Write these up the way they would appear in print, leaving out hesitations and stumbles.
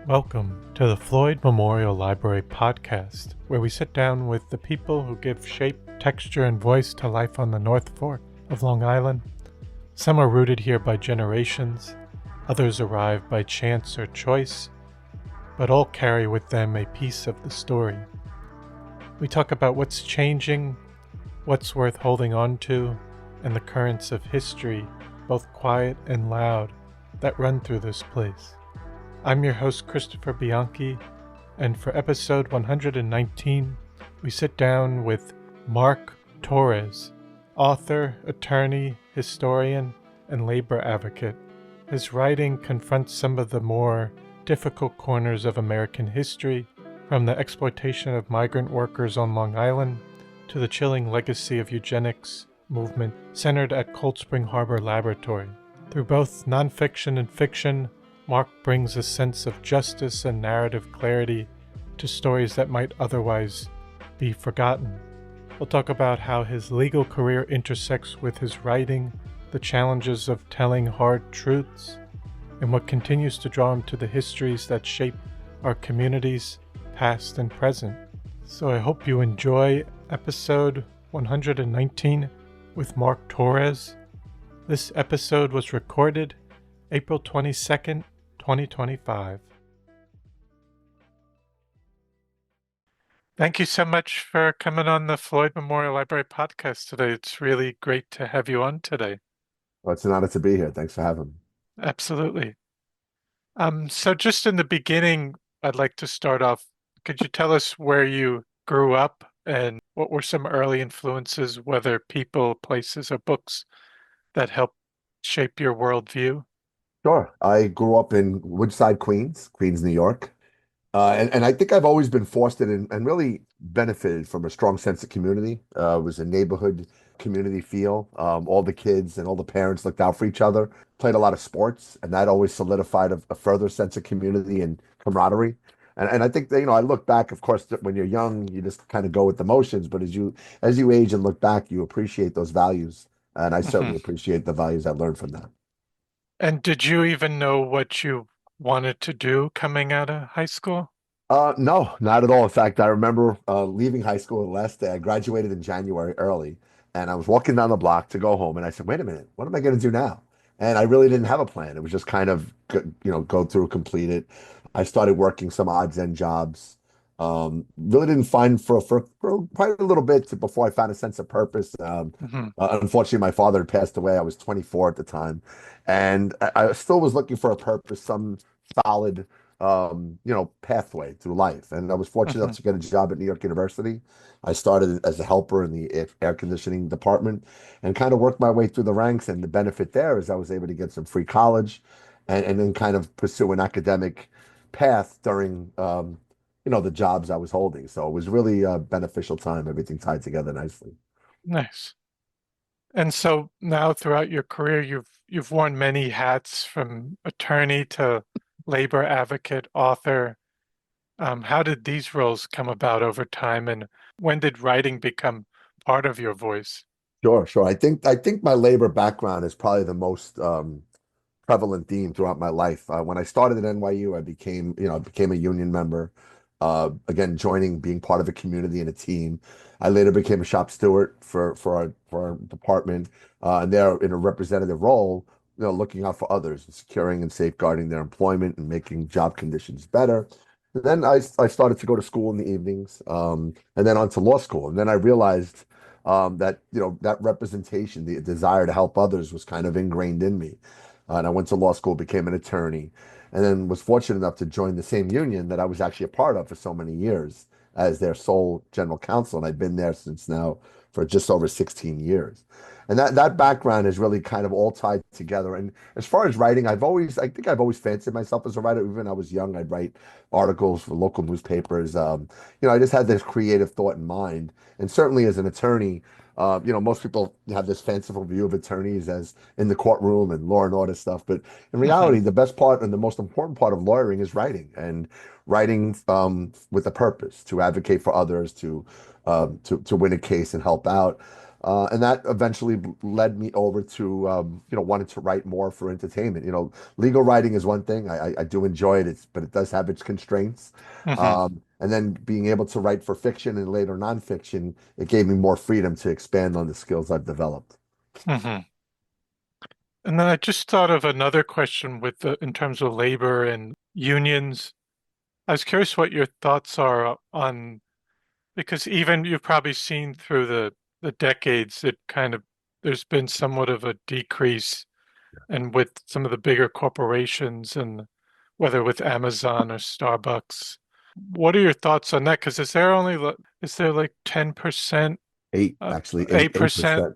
Welcome to the Floyd Memorial Library podcast, where we sit down with the people who give shape, texture, and voice to life on the North Fork of Long Island. Some are rooted here by generations, others arrive by chance or choice, but all carry with them a piece of the story. We talk about what's changing, what's worth holding on to, and the currents of history, both quiet and loud, that run through this place. I'm your host, Christopher Bianchi, and for episode 119, we sit down with Mark Torres, author, attorney, historian, and labor advocate. His writing confronts some of the more difficult corners of American history, from the exploitation of migrant workers on Long Island to the chilling legacy of eugenics movement centered at Cold Spring Harbor Laboratory. Through both nonfiction and fiction, Mark brings a sense of justice and narrative clarity to stories that might otherwise be forgotten. We'll talk about how his legal career intersects with his writing, the challenges of telling hard truths, and what continues to draw him to the histories that shape our communities, past and present. So I hope you enjoy episode 119 with Mark Torres. This episode was recorded April 22nd, 2025. Thank you so much for coming on the Floyd Memorial Library podcast today. It's really great to have you on today. Well, it's an honor to be here. Thanks for having me. Absolutely. So just in the beginning, I'd like to start off. Could you tell us where you grew up and what were some early influences, whether people, places, or books that helped shape your worldview? Sure. I grew up in Woodside, Queens, New York. And I think I've always been fostered and really benefited from a strong sense of community. It was a neighborhood community feel. All the kids and all the parents looked out for each other, played a lot of sports, and that always solidified a further sense of community and camaraderie. And I think that, I look back, of course, when you're young, you just kind of go with the motions, but as you age and look back, you appreciate those values. And I certainly appreciate the values I learned from that. And did you even know what you wanted to do coming out of high school? No, not at all. In fact, I remember leaving high school the last day. I graduated in January early, and I was walking down the block to go home, and I said, "Wait a minute, what am I going to do now?" And I really didn't have a plan. It was just kind of, go through, complete it. I started working some odds end jobs. Really didn't find for quite a little bit before I found a sense of purpose. Mhm. Unfortunately, my father had passed away. I was 24 at the time, and I still was looking for a purpose, some solid pathway through life. And I was fortunate enough Mhm. to get a job at New York University. I started as a helper in the air conditioning department and kind of worked my way through the ranks. And the benefit there is I was able to get some free college and then kind of pursue an academic path during, the jobs I was holding. So it was really a beneficial time. Everything tied together nicely. Nice. And so now throughout your career, you've worn many hats from attorney to labor advocate, author. How did these roles come about over time, and when did writing become part of your voice? Sure, sure. I think my labor background is probably the most prevalent theme throughout my life. When I started at NYU, I became a union member. Again, being part of a community and a team. I later became a shop steward for our department, and there in a representative role, looking out for others, securing and safeguarding their employment and making job conditions better. And then I started to go to school in the evenings, and then on to law school. And then I realized that that representation, the desire to help others, was kind of ingrained in me. And I went to law school, became an attorney, and then was fortunate enough to join the same union that I was actually a part of for so many years as their sole general counsel. And I've been there since now for just over 16 years. And that background is really kind of all tied together. And as far as writing, I think I've always fancied myself as a writer. Even when I was young, I'd write articles for local newspapers. I just had this creative thought in mind. And certainly as an attorney, most people have this fanciful view of attorneys as in the courtroom and law and order stuff. But in reality, Mhm. the best part and the most important part of lawyering is writing. And writing with a purpose to advocate for others, to win a case and help out. And that eventually led me over to wanting to write more for entertainment. Legal writing is one thing. I do enjoy it, but it does have its constraints. Hmm. And then being able to write for fiction and later nonfiction, it gave me more freedom to expand on the skills I've developed. Hmm. And then I just thought of another question in terms of labor and unions. I was curious what your thoughts are on, because even you've probably seen through the decades, there's been somewhat of a decrease, and with some of the bigger corporations, and whether with Amazon or Starbucks. What are your thoughts on that? Because is there like 10%, Actually, 8% 8%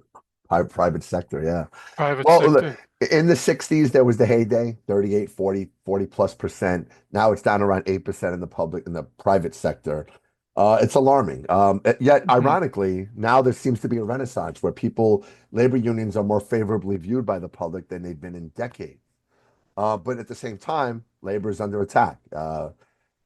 private sector. Yeah. private Well, look, sector? in the 60s, there was the heyday, 38, 40 plus percent. Now it's down around 8% in the private sector. It's alarming. Yet, Hmm. ironically, now there seems to be a renaissance where labor unions are more favorably viewed by the public than they've been in decades. But at the same time, labor is under attack.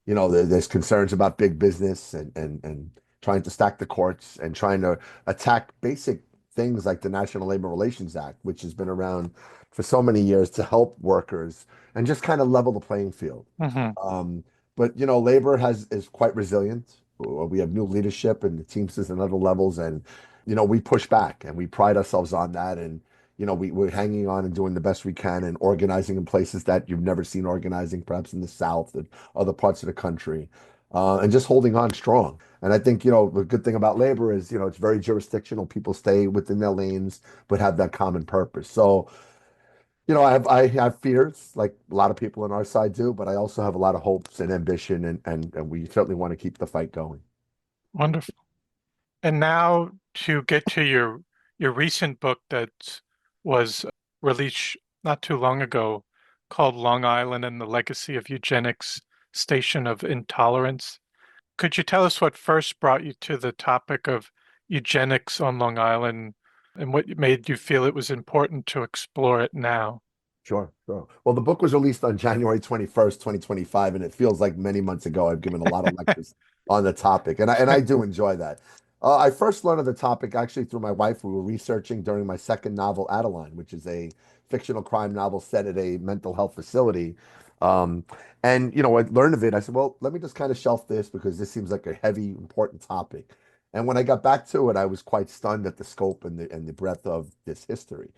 There's concerns about big business and trying to stack the courts and trying to attack basic things like the National Labor Relations Act, which has been around for so many years to help workers and just kind of level the playing field. Hmm. Um, but labor is quite resilient. We have new leadership and the Teamsters and other levels, and we push back and we pride ourselves on that. And we're hanging on and doing the best we can and organizing in places that you've never seen organizing, perhaps in the South and other parts of the country, and just holding on strong. And I think the good thing about labor is it's very jurisdictional. People stay within their lanes, but have that common purpose. So I have fears, like a lot of people on our side do, but I also have a lot of hopes and ambition, and we certainly want to keep the fight going. Wonderful. And now to get to your recent book that was released not too long ago, called Long Island and the Legacy of Eugenics, Station of Intolerance. Could you tell us what first brought you to the topic of eugenics on Long Island and what made you feel it was important to explore it now? Sure, sure. Well, the book was released on January 21st, 2025, and it feels like many months ago. I've given a lot of lectures on the topic, and I do enjoy that. I first learned of the topic actually through my wife. We were researching during my second novel, Adeline, which is a fictional crime novel set at a mental health facility. Um, and I learned of it. I said, well, let me just kind of shelf this because this seems like a heavy, important topic. And when I got back to it, I was quite stunned at the scope and the breadth of this history.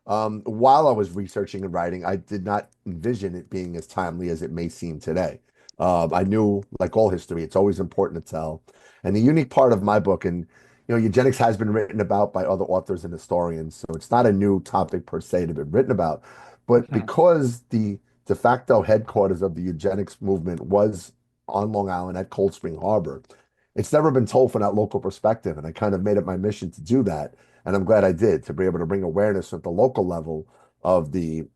While I was researching and writing, I did not envision it being as timely as it may seem today. I knew, like all history, it's always important to tell. And the unique part of my book, and eugenics has been written about by other authors and historians, so it's not a new topic per se to be written about. But Mhm. because the de facto headquarters of the eugenics movement was on Long Island at Cold Spring Harbor, it's never been told from that local perspective. And I kind of made it my mission to do that. And I'm glad I did to be able to bring awareness at the local level of the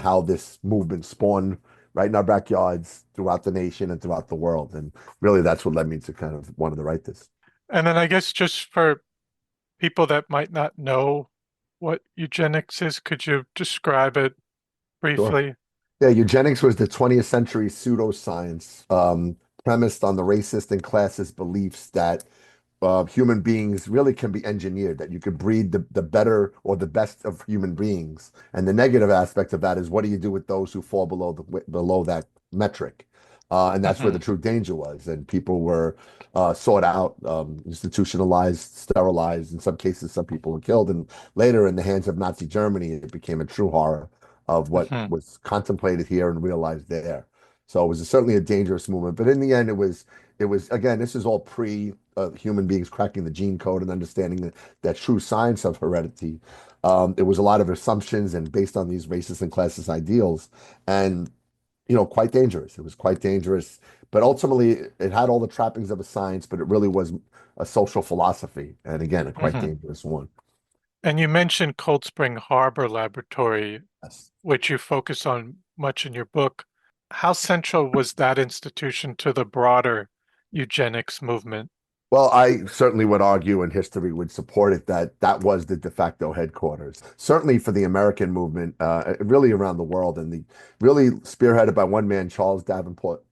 how this movement spawned right in our backyards throughout the nation and throughout the world. And really, that's what led me to kind of wanting to write this. And then I guess just for people that might not know what eugenics is, could you describe it Sure. briefly? Yeah, eugenics was the 20th century pseudoscience premised on the racist and classist beliefs that human beings really can be engineered, that you could breed the better or the best of human beings. And the negative aspect of that is what do you do with those who fall below that metric? And that's where the Hmm. true danger was. And people were sought out, institutionalized, sterilized. In some cases, some people were killed. And later, in the hands of Nazi Germany, it became a true horror of what Hmm. was contemplated here and realized there. So it was certainly a dangerous movement. But in the end, it was again, this is all pre human beings cracking the gene code and understanding that true science of heredity. It was a lot of assumptions and based on these racist and classist ideals, and quite dangerous. It was quite dangerous, but ultimately it had all the trappings of a science, but it really was a social philosophy, and again, a quite Hmm. dangerous one. And you mentioned Cold Spring Harbor Laboratory, Yes. which you focus on much in your book. How central was that institution to the broader eugenics movement? Well, I certainly would argue, and history would support it, that that was the de facto headquarters. Certainly for the American movement, really around the world, and the really spearheaded by one man, Charles Davenport,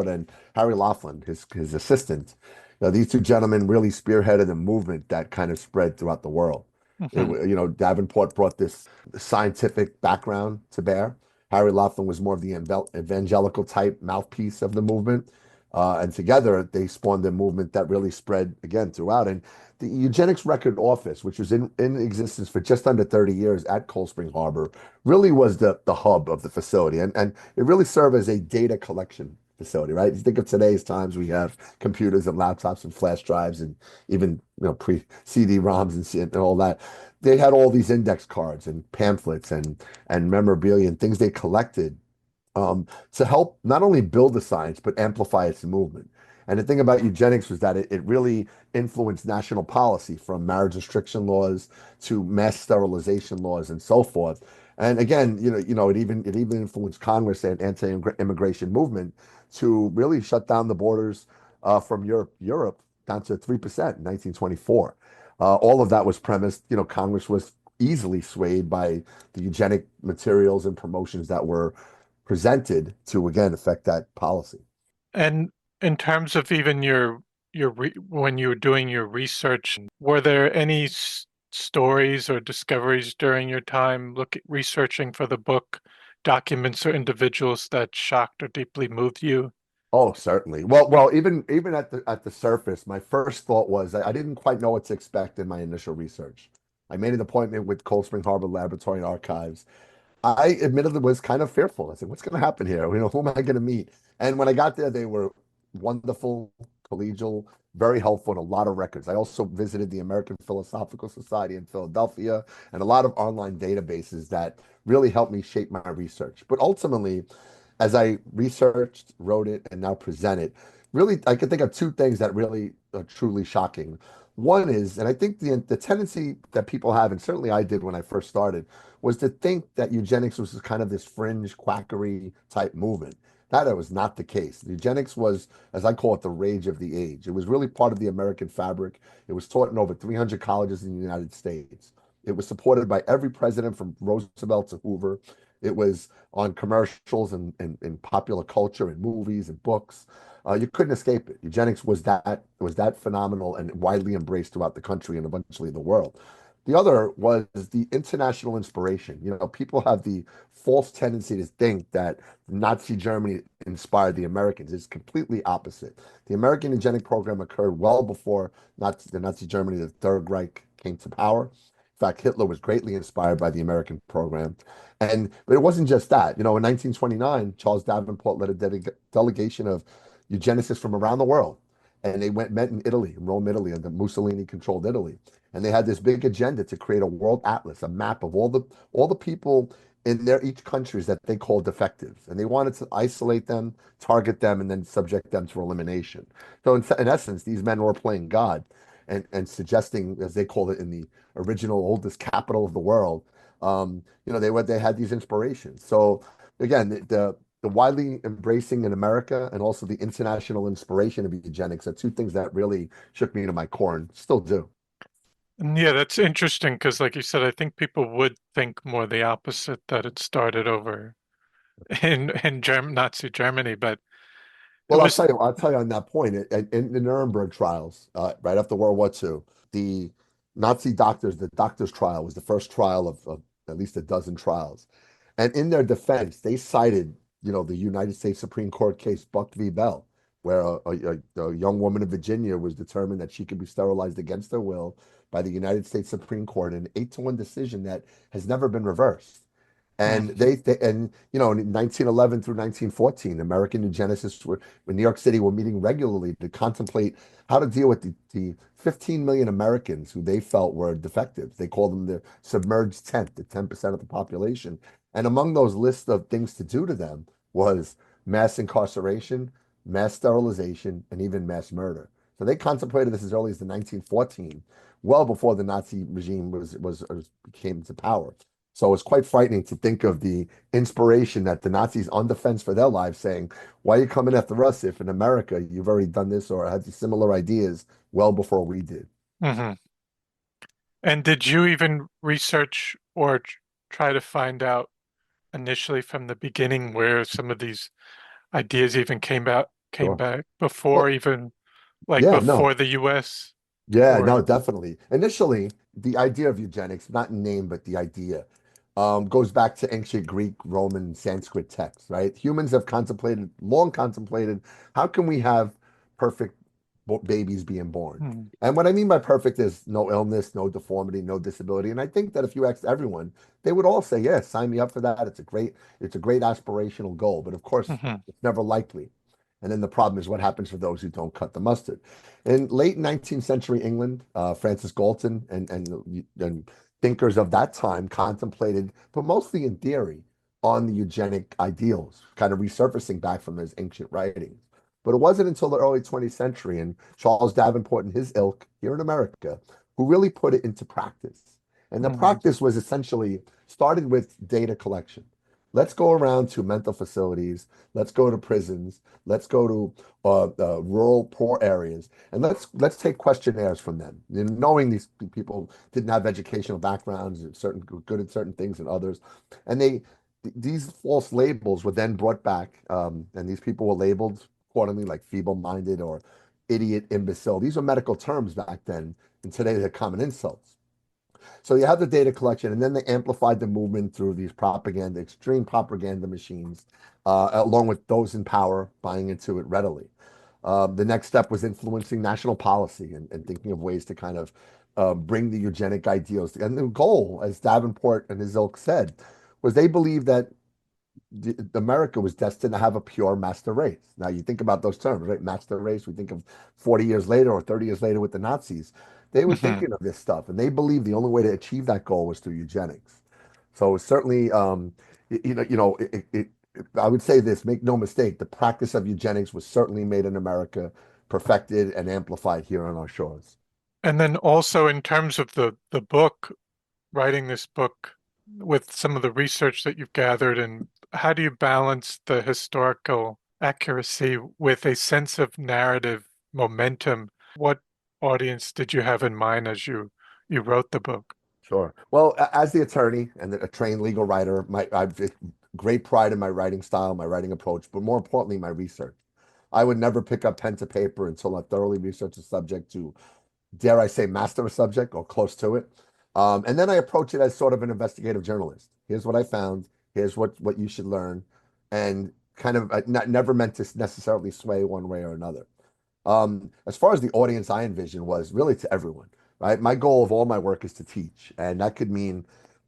and Harry Laughlin, his assistant. These two gentlemen really spearheaded a movement that kind of spread throughout the world. Hmm. Davenport brought this scientific background to bear. Harry Laughlin was more of the evangelical type mouthpiece of the movement. And together they spawned a movement that really spread again throughout. And the Eugenics Record Office, which was in existence for just under 30 years at Cold Spring Harbor, really was the hub of the facility. And it really served as a data collection facility, right? You think of today's times, we have computers and laptops and flash drives and even pre CD-ROMs and all that. They had all these index cards and pamphlets and memorabilia and things they collected to help not only build the science, but amplify its movement. And the thing about eugenics was that it really influenced national policy from marriage restriction laws to mass sterilization laws and so forth. And again, it even influenced Congress and anti-immigration movement to really shut down the borders from Europe down to 3% in 1924. All of that was premised, Congress was easily swayed by the eugenic materials and promotions that were presented to again affect that policy. And in terms of even when you were doing your research, were there any stories or discoveries during your time researching for the book, documents or individuals that shocked or deeply moved you? Oh, certainly. Well, even at the surface, my first thought was I didn't quite know what to expect in my initial research. I made an appointment with Cold Spring Harbor Laboratory and Archives. I admittedly was kind of fearful. I said, "What's going to happen here? Who am I going to meet?" And when I got there, they were wonderful, collegial, very helpful, and a lot of records. I also visited the American Philosophical Society in Philadelphia and a lot of online databases that really helped me shape my research. But ultimately, as I researched, wrote it, and now present it, really, I can think of two things that really are truly shocking. One is, and I think the tendency that people have, and certainly I did when I first started, was to think that eugenics was kind of this fringe quackery type movement. That was not the case. Eugenics was, as I call it, the rage of the age. It was really part of the American fabric. It was taught in over 300 colleges in the United States. It was supported by every president from Roosevelt to Hoover. It was on commercials and popular culture and movies and books. You couldn't escape it. Eugenics was that phenomenal and widely embraced throughout the country and eventually the world. The other was the international inspiration. People have the false tendency to think that Nazi Germany inspired the Americans. It's completely opposite. The American eugenic program occurred well before the Nazi Germany, the Third Reich, came to power. In fact, Hitler was greatly inspired by the American program. But it wasn't just that. In 1929, Charles Davenport led a delegation of eugenicists from around the world. And they met in Italy, in Rome, Italy, under Mussolini controlled Italy. And they had this big agenda to create a world atlas, a map of all the people in each countries that they called defectives. And they wanted to isolate them, target them, and then subject them to elimination. So in essence, these men were playing God and suggesting, as they called it in the original oldest capital of the world, they had these inspirations. So again, the widely embracing in America and also the international inspiration of eugenics are two things that really shook me to my core and still do. And yeah, that's interesting because, like you said, I think people would think more the opposite that it started over in Nazi Germany, but it Well, I'll was tell you, on that point, in the Nuremberg trials, right after World War II, the Nazi doctors, the doctors' trial was the first trial of at least a dozen trials. And in their defense, they cited, the United States Supreme Court case Buck v. Bell, where a young woman in Virginia was determined that she could be sterilized against her will by the United States Supreme Court, an 8-1 decision that has never been reversed. And hmm, in 1911 through 1914, American eugenicists were in New York City were meeting regularly to contemplate how to deal with the 15 million Americans who they felt were defectives. They called them the submerged tenth, the 10% of the population. And among those lists of things to do to them was mass incarceration, mass sterilization, and even mass murder. So they contemplated this as early as the 1914, well before the Nazi regime came to power. So it's quite frightening to think of the inspiration that the Nazis on defense for their lives saying, why are you coming after us if in America you've already done this or had these similar ideas well before we did? Hmm. And did you even research or try to find out initially from the beginning where some of these ideas even came Sure. back before Well, even like yeah, no. before the US Yeah, or no, definitely. Initially, the idea of eugenics, not in name, but the idea, goes back to ancient Greek, Roman, Sanskrit texts, right? Humans have contemplated, long contemplated, how can we have perfect babies being born? Mhm. And what I mean by perfect is no illness, no deformity, no disability. And I think that if you asked everyone, they would all say, "Yes, sign me up for that. It's a great aspirational goal." But of course, Mhm. it's never likely. And then the problem is what happens for those who don't cut the mustard. In late 19th century England, Francis Galton and thinkers of that time contemplated, but mostly in theory, on the eugenic ideals, kind of resurfacing back from those ancient writings. But it wasn't until the early 20th century and Charles Davenport and his ilk here in America who really put it into practice. And the Mhm. practice was essentially started with data collection. Let's go around to mental facilities. Let's go to prisons. Let's go to rural poor areas, and let's take questionnaires from them. And knowing these people didn't have educational backgrounds, and certain good at certain things and others, and these false labels were then brought back, and these people were labeled accordingly, like feeble-minded or idiot, imbecile. These were medical terms back then, and today they're common insults. So you have the data collection, and then they amplified the movement through these propaganda, extreme propaganda machines, along with those in power buying into it readily. The next step was influencing national policy and thinking of ways to kind of bring the eugenic ideals. And the goal, as Davenport and his ilk said, was they believed that America was destined to have a pure master race. Now you think about those terms, right? Master race. We think of 40 years later or 30 years later with the Nazis. They were Mhm. thinking of this stuff, and they believed the only way to achieve that goal was through eugenics. So certainly, I would say this: make no mistake, the practice of eugenics was certainly made in America, perfected and amplified here on our shores. And then also in terms of the book, writing this book with some of the research that you've gathered, and how do you balance the historical accuracy with a sense of narrative momentum? What audience did you have in mind as you wrote the book? Sure. Well, as the attorney and a trained legal writer, I've great pride in my writing style, my writing approach, but more importantly, my research. I would never pick up pen to paper until I thoroughly research a subject to, dare I say, master a subject or close to it. And then I approach it as sort of an investigative journalist. Here's what I found. Here's what you should learn, and kind of never meant to necessarily sway one way or another. As far as the audience I envisioned was really to everyone, right? My goal of all my work is to teach, and that could mean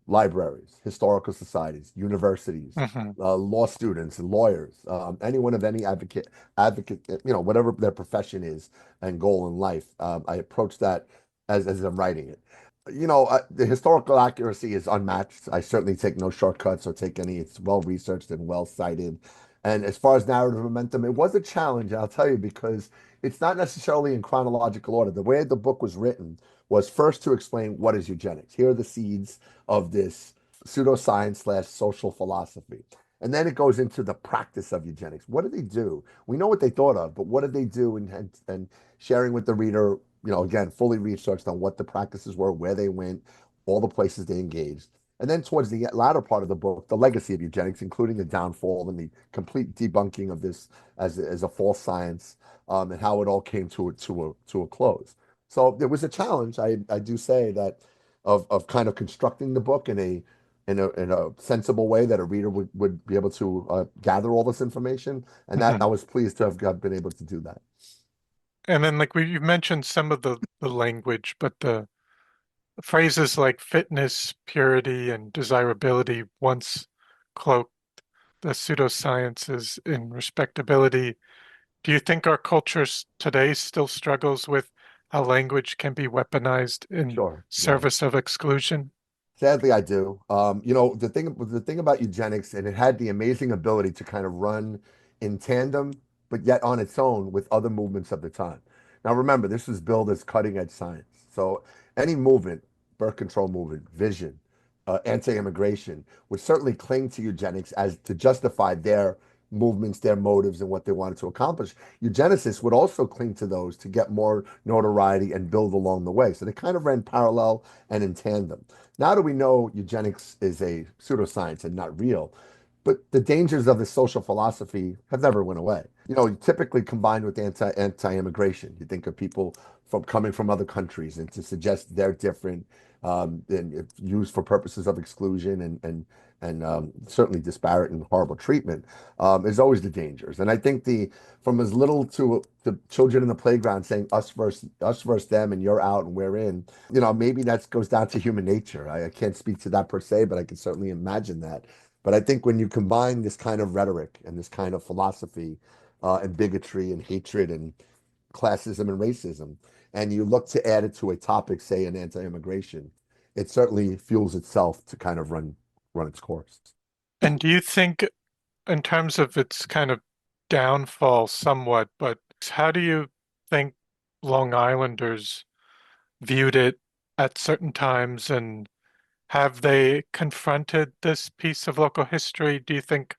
libraries, historical societies, universities, Hmm. law students and lawyers, anyone of any advocate, whatever their profession is and goal in life. I approach that as I'm writing it. The historical accuracy is unmatched. I certainly take no shortcuts or take any. It's well researched and well cited. And as far as narrative momentum, it was a challenge, I'll tell you, because it's not necessarily in chronological order. The way the book was written was first to explain what is eugenics. Here are the seeds of this pseudoscience slash social philosophy. And then it goes into the practice of eugenics. What did they do? We know what they thought of, but what did they do? And sharing with the reader, again, fully researched on what the practices were, where they went, all the places they engaged. And then towards the latter part of the book, the legacy of eugenics, including the downfall and the complete debunking of this as a false science, and how it all came to a close. So it was a challenge. I do say that of kind of constructing the book in a sensible way that a reader would be able to gather all this information, and that I Hmm. was pleased to have been able to do that. And then like you mentioned some of the language, but the phrases like fitness, purity, and desirability once cloaked the pseudosciences in respectability. Do you think our culture today still struggles with how language can be weaponized in Sure, yeah. service of exclusion? Sadly, I do. The thing about eugenics, and it had the amazing ability to kind of run in tandem, but yet on its own with other movements of the time. Now, remember, this was billed as cutting edge science. So any movement, birth control movement, vision, anti-immigration would certainly cling to eugenics as to justify their movements, their motives, and what they wanted to accomplish. Eugenicists would also cling to those to get more notoriety and build along the way. So they kind of ran parallel and in tandem. Now that we know eugenics is a pseudoscience and not real, but the dangers of the social philosophy have never went away. Typically combined with anti-immigration. You think of people from coming from other countries and to suggest they're different, and it's used for purposes of exclusion and certainly disparate and horrible treatment, is always the dangers. And I think the from as little to the children in the playground saying us versus them, and you're out and we're in. Maybe that goes down to human nature. I can't speak to that per se, but I can certainly imagine that. But I think when you combine this kind of rhetoric and this kind of philosophy, and bigotry and hatred and classism and racism, and you look to add it to a topic, say, in anti-immigration, it certainly fuels itself to kind of run its course. And do you think, in terms of its kind of downfall somewhat, but how do you think Long Islanders viewed it at certain times, and have they confronted this piece of local history, do you think,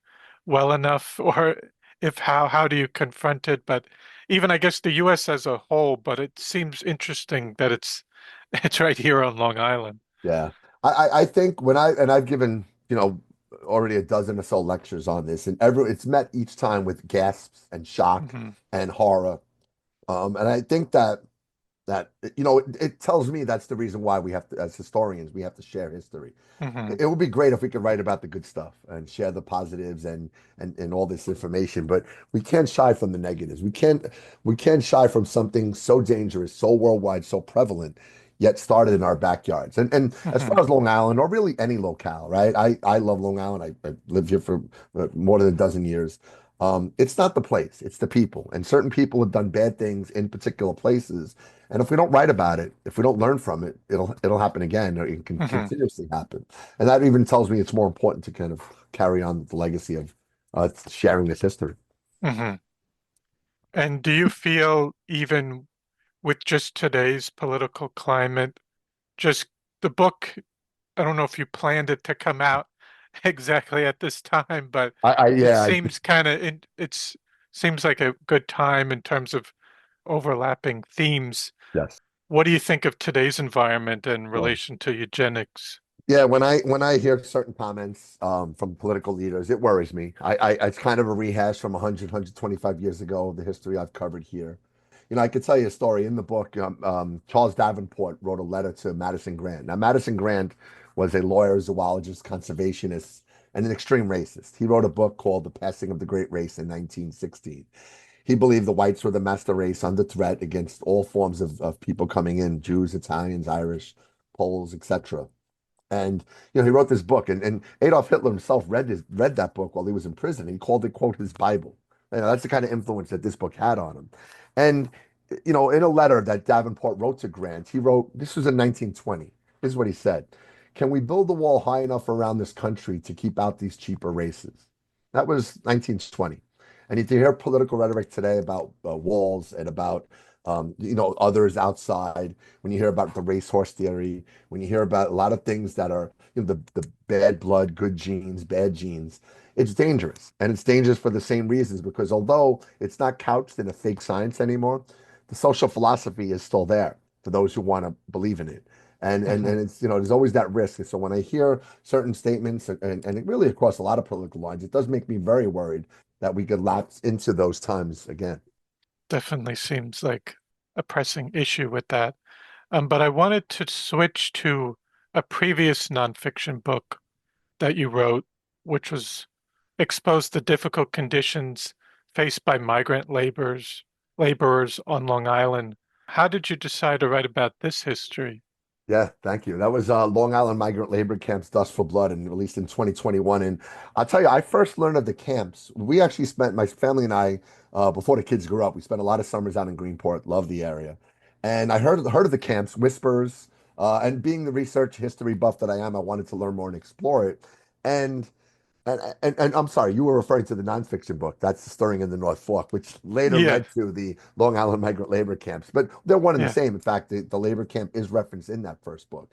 well enough? Or if how do you confront it? But even I guess the US as a whole, but it seems interesting that it's right here on Long Island. Yeah. I think I've given, already a dozen or so lectures on this, and it's met each time with gasps and shock Hmm. and horror. And I think that it tells me that's the reason why we have to, as historians, we have to share history. Hmm. It would be great if we could write about the good stuff and share the positives and all this information, but we can't shy from the negatives. We can't shy from something so dangerous, so worldwide, so prevalent, yet started in our backyards. And as Hmm. far as Long Island, or really any locale, right? I love Long Island. I lived here for more than a dozen years. It's not the place, it's the people. And certain people have done bad things in particular places. And if we don't write about it, if we don't learn from it, it'll happen again, or it can Hmm. continuously happen. And that even tells me it's more important to kind of carry on the legacy of sharing this history. Hmm. And do you feel, even with just today's political climate, just the book, I don't know if you planned it to come out exactly at this time, but it Yeah, seems kind of it's seems like a good time in terms of overlapping themes. yes. What do you think of today's environment in Well, relation to eugenics? yeah, when I hear certain comments from political leaders, it worries me. It's kind of a rehash from 100, 125 years ago of the history I've covered here. I could tell you a story in the book. Charles Davenport wrote a letter to Madison Grant. Now, Madison Grant was a lawyer, zoologist, conservationist, and an extreme racist. He wrote a book called The Passing of the Great Race in 1916. He believed the whites were the master race under threat against all forms of people coming in, Jews, Italians, Irish, Poles, etc. And he wrote this book, and Adolf Hitler himself read that book while he was in prison. He called it, quote, his Bible. That's the kind of influence that this book had on him. And in a letter that Davenport wrote to Grant, he wrote, this was in 1920. This is what he said: "Can we build a wall high enough around this country to keep out these cheaper races?" That was 1920. And you hear political rhetoric today about walls and about others outside. When you hear about the racehorse theory, when you hear about a lot of things that are the bad blood, good genes, bad genes, it's dangerous. And it's dangerous for the same reasons, because although it's not couched in a fake science anymore, the social philosophy is still there for those who want to believe in it. And Hmm. it's, there's always that risk. And so when I hear certain statements, and it really across a lot of political lines, it does make me very worried that we could lapse into those times again. Definitely seems like a pressing issue with that. But I wanted to switch to a previous nonfiction book that you wrote, which was exposed the difficult conditions faced by migrant laborers on Long Island. How did you decide to write about this history? Yeah, thank you. That was Long Island Migrant Labor Camps, Dust for Blood, and released in 2021. And I'll tell you, I first learned of the camps. We actually spent, my family and I, before the kids grew up, we spent a lot of summers out in Greenport, love the area. And I heard of the camps, whispers, and being the research history buff that I am, I wanted to learn more and explore it. And and I'm sorry, you were referring to the nonfiction book. That's Stirring in the North Fork, which later Yeah, led to the Long Island migrant labor camps. But they're one and the yeah. same. In fact, the labor camp is referenced in that first book.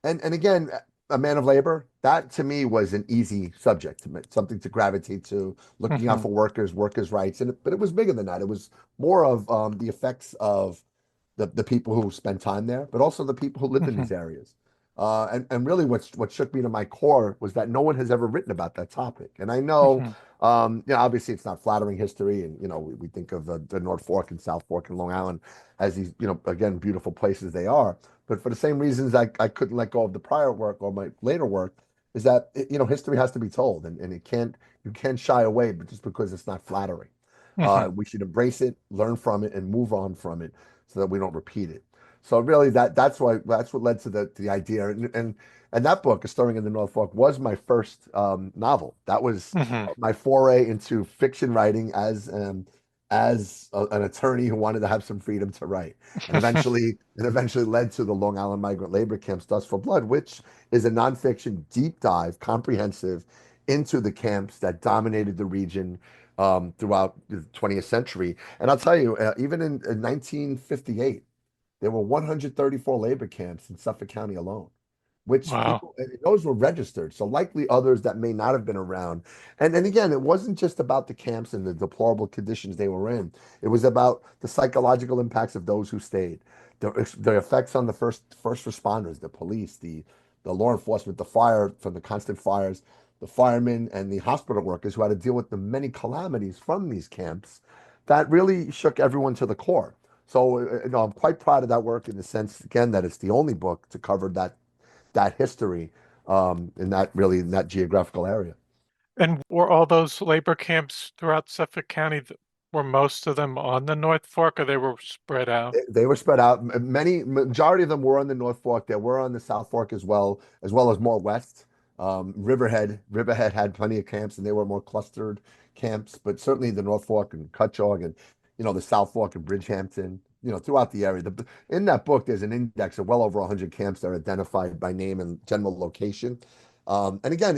And again, A man of labor, that to me was an easy subject, something to gravitate to, looking out Hmm. for workers' rights. But it was bigger than that. It was more of the effects of the people who spend time there, but also the people who lived in Hmm. these areas. And really, what shook me to my core was that no one has ever written about that topic. And I know, Hmm. obviously, it's not flattering history, and we think of the North Fork and South Fork and Long Island as these, again, beautiful places they are. But for the same reasons I couldn't let go of the prior work or my later work, is that history has to be told, and you can't shy away, but just because it's not flattering. Hmm. We should embrace it, learn from it, and move on from it so that we don't repeat it. So really, that's what led to the idea. And that book, A Stirring in the North Fork, was my first novel. That was Hmm. my foray into fiction writing as an attorney who wanted to have some freedom to write. And eventually led to the Long Island migrant labor camps, Dust for Blood, which is a nonfiction deep dive, comprehensive into the camps that dominated the region throughout the 20th century. And I'll tell you, even in 1958, there were 134 labor camps in Suffolk County alone, which Wow. people, and those were registered. So likely others that may not have been around. And again, it wasn't just about the camps and the deplorable conditions they were in. It was about the psychological impacts of those who stayed, the effects on the first responders, the police, the law enforcement, the fire from the constant fires, the firemen and the hospital workers who had to deal with the many calamities from these camps that really shook everyone to the core. So, I'm quite proud of that work in the sense, again, that it's the only book to cover that history in that geographical area. And were all those labor camps throughout Suffolk County, were most of them on the North Fork or they were spread out? They were spread out. Many majority of them were on the North Fork. There were on the South Fork as well as more west. Riverhead had plenty of camps, and they were more clustered camps. But certainly the North Fork and Cutchogue, and the South Fork and Bridgehampton, throughout the area. In that book, there's an index of well over 100 camps that are identified by name and general location. And again,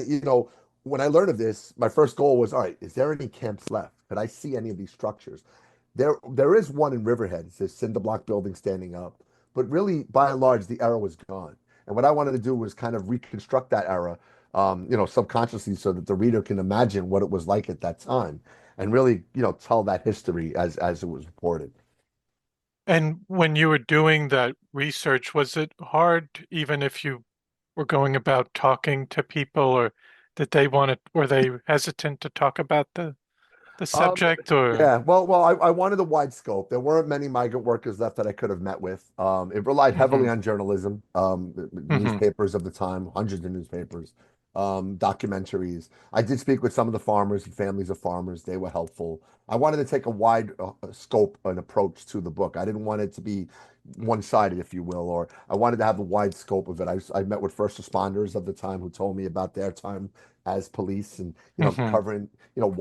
when I learned of this, my first goal was, all right, is there any camps left? Could I see any of these structures? There is one in Riverhead. It's a cinder block building standing up. But really, by and large, the era was gone. And what I wanted to do was kind of reconstruct that era, subconsciously, so that the reader can imagine what it was like at that time, and really, tell that history as it was reported. And when you were doing that research, was it hard, even if you were going about talking to people, or did they want to, were they hesitant to talk about the Um, subject, or? yeah, I wanted a wide scope. There weren't many migrant workers left that I could have met with. It relied heavily Hmm. on journalism, Hmm. newspapers of the time, hundreds of newspapers, documentaries. I did speak with some of the farmers and families of farmers. They were helpful. I wanted to take a wide scope and approach to the book. I didn't want it to be one-sided, if you will, or I wanted to have a wide scope of it. I met with first responders of the time who told me about their time as police and Hmm. covering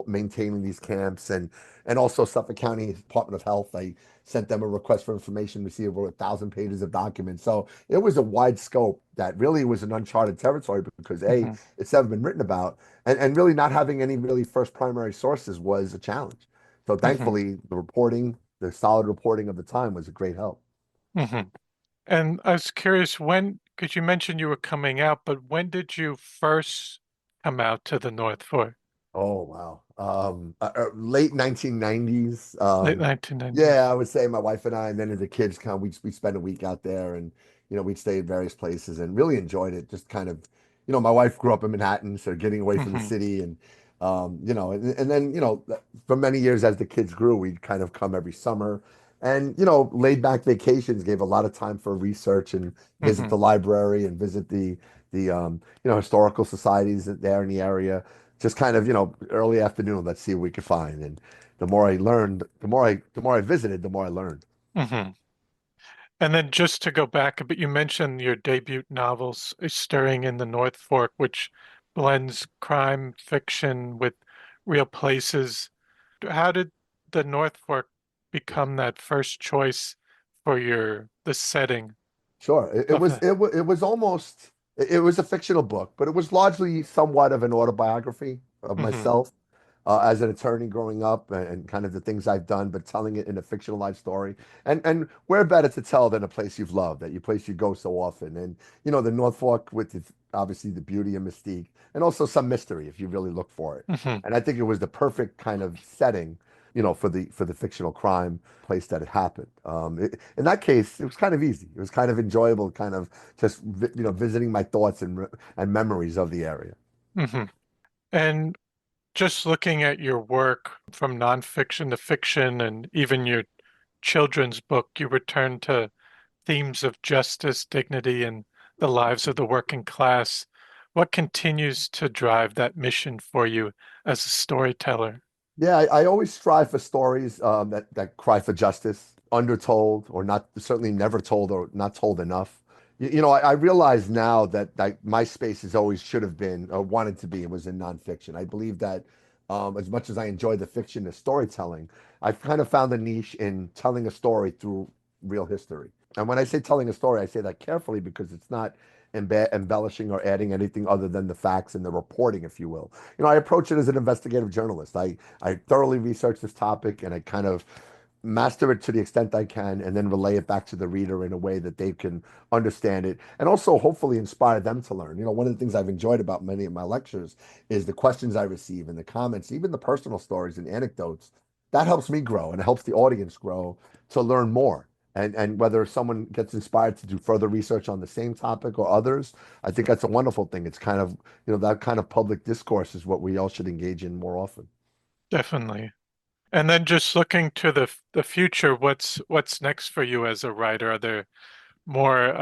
maintaining these camps, and also Suffolk County Department of Health. I sent them a request for information, received over 1,000 pages of documents. So it was a wide scope that really was an uncharted territory because A, Hmm. it's never been written about, and really not having any really first primary sources was a challenge. So Hmm. thankfully, the solid reporting of the time was a great help. Hmm. And I was curious when, because you mentioned you were coming out, but when did you first come out to the North Fork? Oh wow. Late 1990s. Late 1990s. Yeah, I would say my wife and I, and then as the kids come, we spend a week out there, and we'd stay in various places and really enjoyed it. Just kind of, my wife grew up in Manhattan, so getting away from the Hmm. city, and then for many years as the kids grew, we'd kind of come every summer, and laid back vacations gave a lot of time for research and visit Hmm. the library and visit the historical societies there in the area, just kind of, early afternoon, let's see what we could find. And the more I learned, the more I visited, the more I learned. Hmm. And then just to go back a bit, you mentioned your debut novels, Stirring in the North Fork, which blends crime fiction with real places. How did the North Fork Yeah. become that first choice for the setting Sure. It of was the? it was almost it was a fictional book, but it was largely somewhat of an autobiography of Hmm. myself. as an attorney growing up and kind of the things I've done, but telling it in a fictionalized story. And where better to tell than a place you've loved, that you place you go so often. And the North Fork with its, obviously the beauty and mystique, and also some mystery if you really look for it. Hmm. And I think it was the perfect kind of setting, for the fictional crime place that it happened. In that case, it was kind of easy. It was kind of enjoyable, kind of just visiting my thoughts and memories of the area. Hmm. And just looking at your work from nonfiction to fiction and even your children's book, you return to themes of justice, dignity, and the lives of the working class. What continues to drive that mission for you as a storyteller? Yeah, I always strive for stories that cry for justice, undertold or not, certainly never told or not told enough. I realize now that my space has always should have been or wanted to be, it was in nonfiction. I believe that as much as I enjoy the fiction, the storytelling, I've kind of found a niche in telling a story through real history. And when I say telling a story, I say that carefully because it's not embellishing or adding anything other than the facts and the reporting, if you will. I approach it as an investigative journalist. I thoroughly research this topic and I kind of master it to the extent I can and then relay it back to the reader in a way that they can understand it and also hopefully inspire them to learn. One of the things I've enjoyed about many of my lectures is the questions I receive and the comments, even the personal stories and anecdotes. That helps me grow and it helps the audience grow to learn more. And whether someone gets inspired to do further research on the same topic or others, I think that's a wonderful thing. It's kind of, that kind of public discourse is what we all should engage in more often. Definitely. And then just looking to the future, what's next for you as a writer? Are there more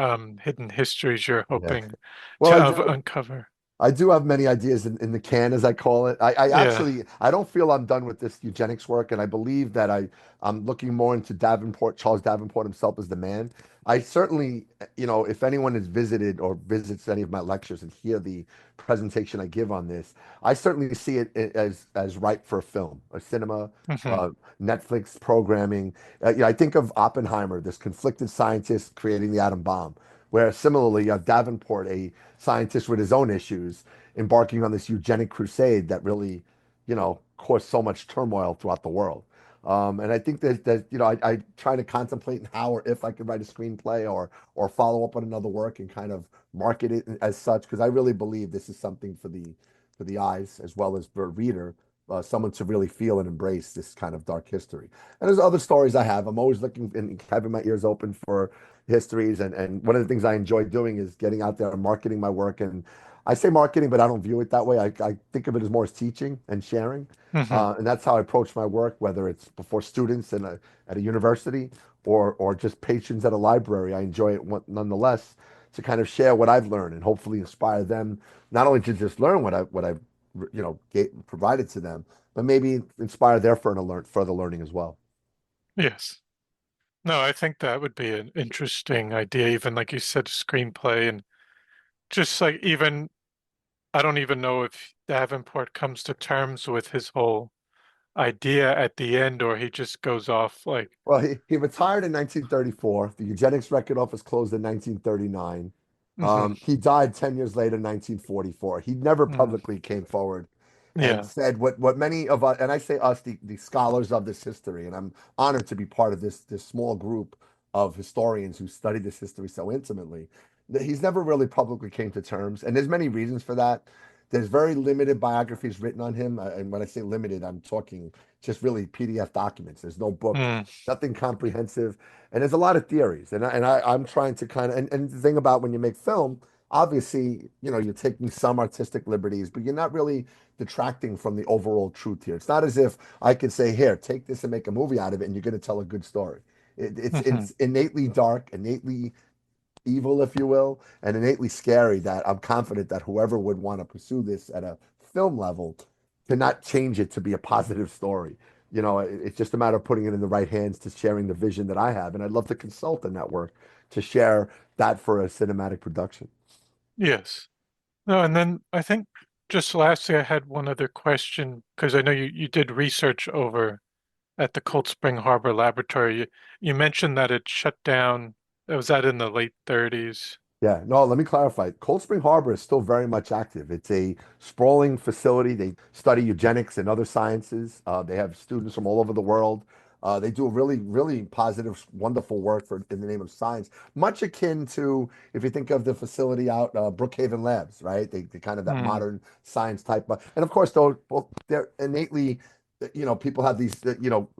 hidden histories you're Yeah. hoping Well, to I do. uncover? I do have many ideas in the can, as I call it. I Yeah. actually I don't feel I'm done with this eugenics work, and I believe that I'm looking more into Davenport, Charles Davenport himself as the man. I certainly, if anyone has visited or visits any of my lectures and hear the presentation I give on this, I certainly see it as ripe for a film, a cinema, Hmm. uh, Netflix programming. I think of Oppenheimer, this conflicted scientist creating the atom bomb, where similarly you have Davenport, a scientist with his own issues, embarking on this eugenic crusade that really, caused so much turmoil throughout the world. And I think that I try to contemplate how or if I could write a screenplay or follow up on another work and kind of market it as such because I really believe this is something for the eyes as well as for a reader, someone to really feel and embrace this kind of dark history. And there's other stories I have. I'm always looking and having my ears open for histories. And one of the things I enjoy doing is getting out there and marketing my work. And I say marketing, but I don't view it that way. I think of it as more as teaching and sharing. Hmm. And that's how I approach my work, whether it's before students at a university or just patrons at a library. I enjoy it nonetheless to kind of share what I've learned and hopefully inspire them not only to just learn what I've provided to them, but maybe inspire their further learning as well. Yes. No, I think that would be an interesting idea, even like you said, screenplay and just like even I don't even know if Davenport comes to terms with his whole idea at the end or he just goes off like Well, he retired in 1934. The eugenics record office closed in 1939. hmm. He died 10 years later, 1944. He never Mm, publicly came forward and yeah. said what many of us, and I say us, the scholars of this history, and I'm honored to be part of this small group of historians who study this history so intimately, that he's never really publicly came to terms. And there's many reasons for that. There's very limited biographies written on him. And when I say limited, I'm talking just really PDF documents. There's no book, Mm, nothing comprehensive. And there's a lot of theories. I'm trying to kind of, and the thing about when you make film, obviously, you're taking some artistic liberties, but you're not really detracting from the overall truth here. It's not as if I could say, here, take this and make a movie out of it, and you're going to tell a good story. hmm. It's innately dark, innately evil, if you will, and innately scary that I'm confident that whoever would want to pursue this at a film level cannot change it to be a positive story. It's just a matter of putting it in the right hands to sharing the vision that I have. And I'd love to consult a network to share that for a cinematic production. Yes. No, and then I think just lastly, I had one other question because I know you did research over at the Cold Spring Harbor Laboratory. You mentioned that it shut down. Was that in the late 30s? Yeah, no, let me clarify. Cold Spring Harbor is still very much active. It's a sprawling facility. They study eugenics and other sciences. They have students from all over the world. They do really, really positive, wonderful work for in the name of science, much akin to if you think of the facility out Brookhaven Labs, right? They kind of that Mm. modern science type, and of course, though, well, they're innately, people have these,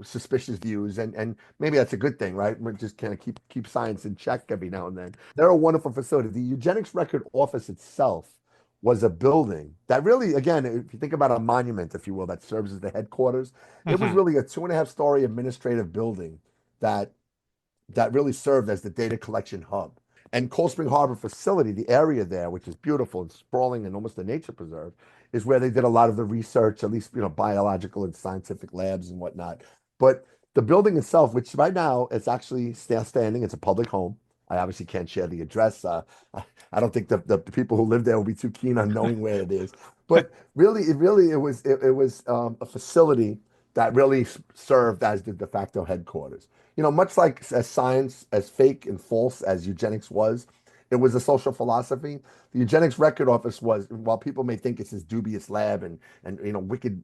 suspicious views, and maybe that's a good thing, right? We just kind of keep science in check every now and then. They're a wonderful facility. The Eugenics Record Office itself was a building that really, again, if you think about a monument, if you will, that serves as the headquarters, it was Hmm. really a 2.5 story administrative building that that really served as the data collection hub. And Cold Spring Harbor facility, the area there, which is beautiful and sprawling and almost a nature preserve, is where they did a lot of the research, at least biological and scientific labs and whatnot. But the building itself, which right now it's actually still standing, it's a public home. I obviously can't share the address. I don't think the people who live there will be too keen on knowing where it is. But really, it was a facility that really served as the de facto headquarters. Much like as science, as fake and false as eugenics was, it was a social philosophy. The Eugenics Record Office was, while people may think it's this dubious lab and wicked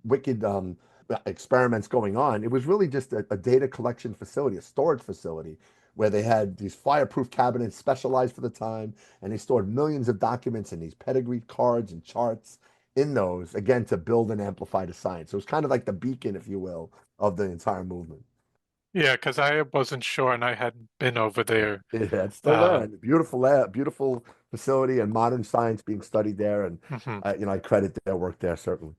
experiments going on, it was really just a data collection facility, a storage facility where they had these fireproof cabinets specialized for the time, and they stored millions of documents and these pedigree cards and charts in those, again, to build and amplify the science. So it was kind of like the beacon, if you will, of the entire movement. Yeah, because I wasn't sure and I hadn't been over there. Yeah, it's still there, Uh, and beautiful lab, beautiful facility, and modern science being studied there. And mhm. I credit their work there certainly.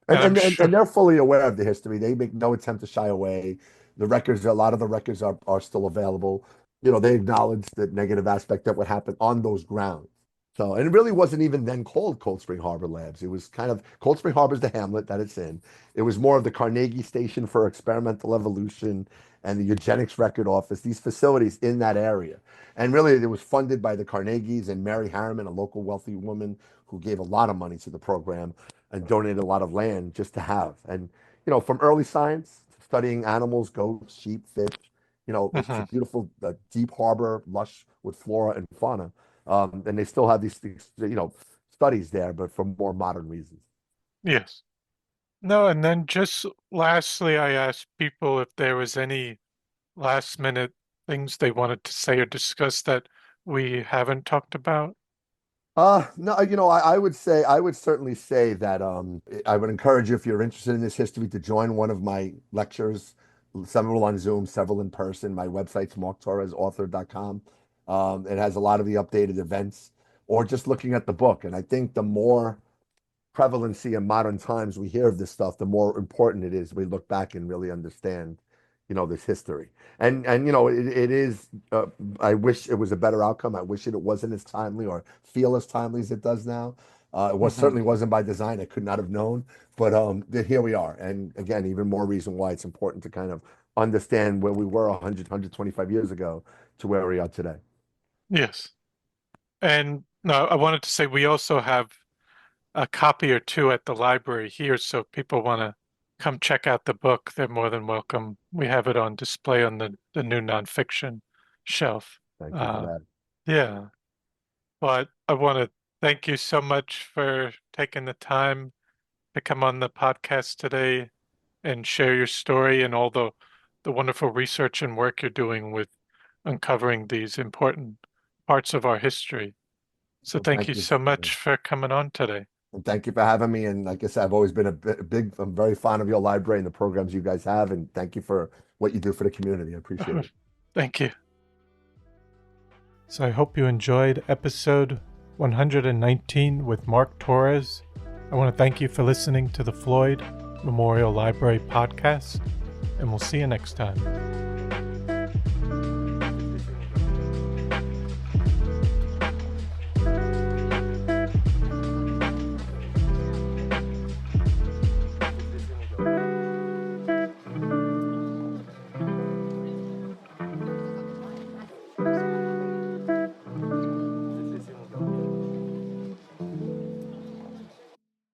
And, And I'm and and sure. and they're fully aware of the history. They make no attempt to shy away. A lot of the records are still available. They acknowledge the negative aspect that would happen on those grounds. So, and it really wasn't even then called Cold Spring Harbor Labs. It was kind of Cold Spring Harbor is the hamlet that it's in. It was more of the Carnegie Station for Experimental Evolution and the Eugenics Record Office, these facilities in that area. And really, it was funded by the Carnegies and Mary Harriman, a local wealthy woman who gave a lot of money to the program and donated a lot of land just to have. And, from early science, studying animals, goats, sheep, fish, it's a Mhm. beautiful, deep harbor, lush with flora and fauna. And they still have these, studies there, but for more modern reasons. Yes. No, and then just lastly, I asked people if there was any last minute things they wanted to say or discuss that we haven't talked about. No, I would certainly say that I would encourage you, if you're interested in this history, to join one of my lectures, several on Zoom, several in person. My website's marktorresauthor.com. It has a lot of the updated events, or just looking at the book. And I think the more prevalency in modern times we hear of this stuff, the more important it is we look back and really understand, this history. And it is. I wish it was a better outcome. I wish it wasn't as timely or feel as timely as it does now. It was Hmm. certainly wasn't by design. I could not have known, but here we are. And again, even more reason why it's important to kind of understand where we were 100, 125 years ago to where we are today. Yes. And no, I wanted to say we also have a copy or two at the library here, so if people want to come check out the book, they're more than welcome. We have it on display on the new nonfiction shelf. Thank you for Uh, that. yeah, but I want to thank you so much for taking the time to come on the podcast today and share your story and all the wonderful research and work you're doing with uncovering these important parts of our history. So Well, thank thank you you. so much for coming on today. And thank you for having me. And like I said, I've always been I'm very fond of your library and the programs you guys have. And thank you for what you do for the community. I appreciate it. Thank you. So I hope you enjoyed episode 119 with Mark Torres. I want to thank you for listening to the Floyd Memorial Library podcast, and we'll see you next time.